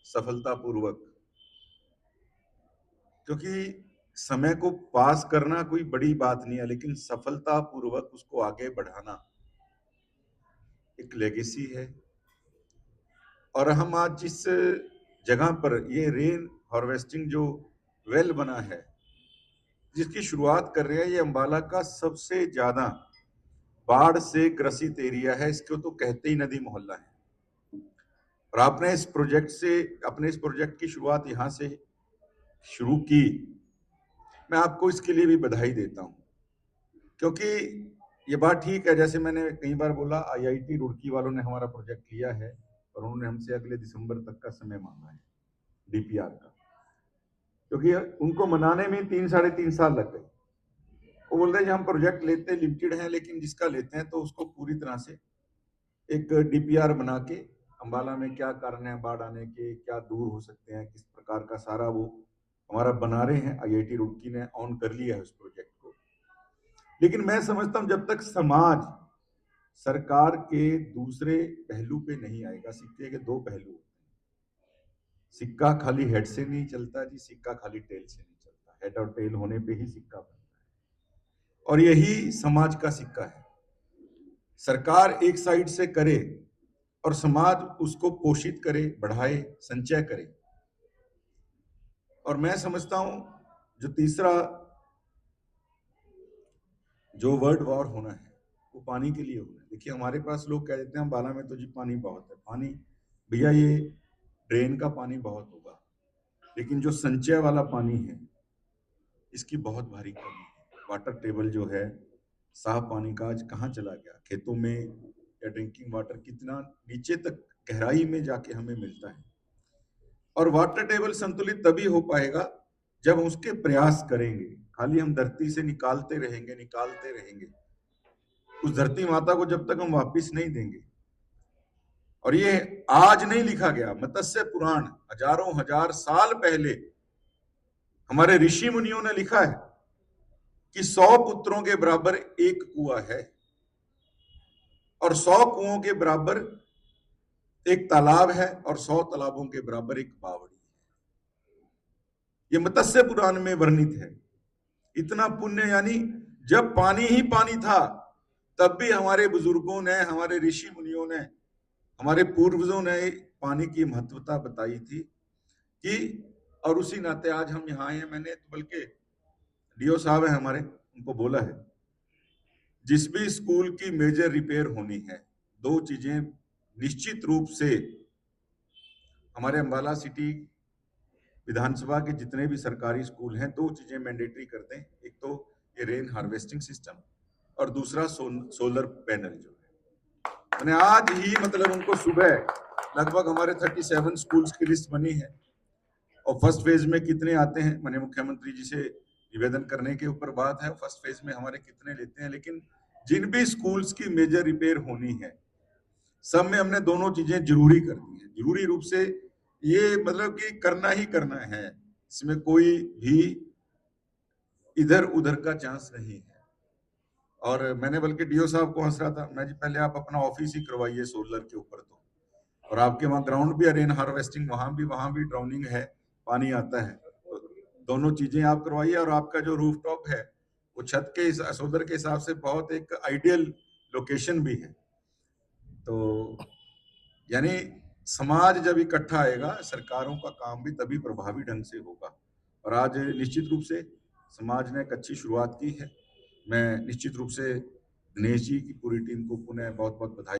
सफलतापूर्वक, क्योंकि समय को पास करना कोई बड़ी बात नहीं है, लेकिन सफलतापूर्वक उसको आगे बढ़ाना एक लेगेसी है। और हम आज जिस जगह पर ये रेन हार्वेस्टिंग जो वेल बना है, जिसकी शुरुआत कर रहे हैं, ये अंबाला का सबसे ज्यादा बाढ़ से ग्रसित एरिया है। इसको तो कहते ही नदी मोहल्ला है। और आपने अपने इस प्रोजेक्ट की शुरुआत यहां से शुरू की। मैं आपको इसके लिए भी बधाई देता हूं, क्योंकि ये बात ठीक है, जैसे मैंने कई बार बोला, आईआईटी रुड़की वालों ने हमारा प्रोजेक्ट लिया है और उन्होंने हमसे अगले दिसंबर तक का समय मांगा है डीपीआर का, क्योंकि उनको मनाने में 3-3.5 साल लग गए। वो बोल रहे हैं हम प्रोजेक्ट लेते लिमिटेड है, लेकिन जिसका लेते हैं तो उसको पूरी तरह से एक डीपीआर बना के अंबाला में क्या कारण है बाढ़ आने के, क्या दूर हो सकते हैं, किस प्रकार का सारा वो हमारा बना रहे हैं। आईआईटी रुड़की ने ऑन कर लिया है उस प्रोजेक्ट को। लेकिन मैं समझता हूं जब तक समाज सरकार के दूसरे पहलू पे नहीं आएगा, सिक्के के दो पहलू होते हैं। सिक्का खाली हेड से नहीं चलता जी, सिक्का खाली टेल से नहीं चलता, हेड और टेल होने पे ही सिक्का बनता है। और यही समाज का सिक्का है। सरकार एक साइड से करे और समाज उसको पोषित करे, बढ़ाए, संचय करे। और मैं समझता हूं जो तीसरा जो वर्ल्ड वॉर होना है वो पानी के लिए होना है। देखिए हमारे पास लोग कह देते हैं अंबाला में तो जी पानी बहुत है, पानी भैया ये ड्रेन का पानी बहुत होगा, लेकिन जो संचय वाला पानी है इसकी बहुत भारी कमी है। वाटर टेबल जो है साफ पानी का आज कहाँ चला गया, खेतों में या ड्रिंकिंग वाटर कितना नीचे तक गहराई में जाके हमें मिलता है। और वाटर टेबल संतुलित तभी हो पाएगा जब उसके प्रयास करेंगे। खाली हम धरती से निकालते रहेंगे उस धरती माता को जब तक हम वापिस नहीं देंगे। और ये आज नहीं लिखा गया, मत्स्य पुराण हजारों हजार साल पहले हमारे ऋषि मुनियों ने लिखा है कि 100 पुत्रों के बराबर एक कुआं है और 100 कुओं के बराबर एक तालाब है और 100 तालाबों के बराबर एक बावड़ी है। ये मत्स्य पुराण में वर्णित है। इतना पुण्य, यानी जब पानी ही पानी था तब भी हमारे बुजुर्गों ने, हमारे ऋषि मुनियों ने, हमारे पूर्वजों ने पानी की महत्वता बताई थी कि, और उसी नाते आज हम यहाँ आए हैं। मैंने तो बल्कि डीओ साहब है हमारे, उनको बोला है जिस भी स्कूल की मेजर रिपेयर होनी है, दो चीजें निश्चित रूप से हमारे अंबाला सिटी विधानसभा के जितने भी सरकारी स्कूल हैं, दो चीजें मैंडेटरी कर दें। एक तो ये रेन हार्वेस्टिंग सिस्टम और दूसरा सोलर पैनल जो है। मैंने आज ही मतलब उनको सुबह लगभग हमारे 37 स्कूल्स की लिस्ट बनी है और फर्स्ट फेज में कितने आते हैं, मैंने मुख्यमंत्री जी से निवेदन करने के ऊपर बात है फर्स्ट फेज में हमारे कितने लेते हैं। लेकिन जिन भी स्कूल्स की मेजर रिपेयर होनी है सब में हमने दोनों चीजें जरूरी कर दी है। जरूरी रूप से ये मतलब कि करना ही करना है, इसमें कोई भी इधर उधर का चांस नहीं है। और मैंने बल्कि डीओ साहब को हंस रहा था, मैं जी पहले आप अपना ऑफिस ही करवाइए सोलर के ऊपर, तो और आपके वहां ग्राउंड भी है रेन हार्वेस्टिंग, वहां भी ड्राउनिंग है, पानी आता है, तो दोनों चीजें आप करवाइए। और आपका जो रूफ टॉप है वो छत के सोलर के हिसाब से बहुत एक आइडियल लोकेशन भी है। तो यानी समाज जब इकट्ठा आएगा, सरकारों का काम भी तभी प्रभावी ढंग से होगा। और आज निश्चित रूप से समाज ने एक अच्छी शुरुआत की है। मैं निश्चित रूप से दिनेश जी की पूरी टीम को पुनः बहुत बहुत बधाई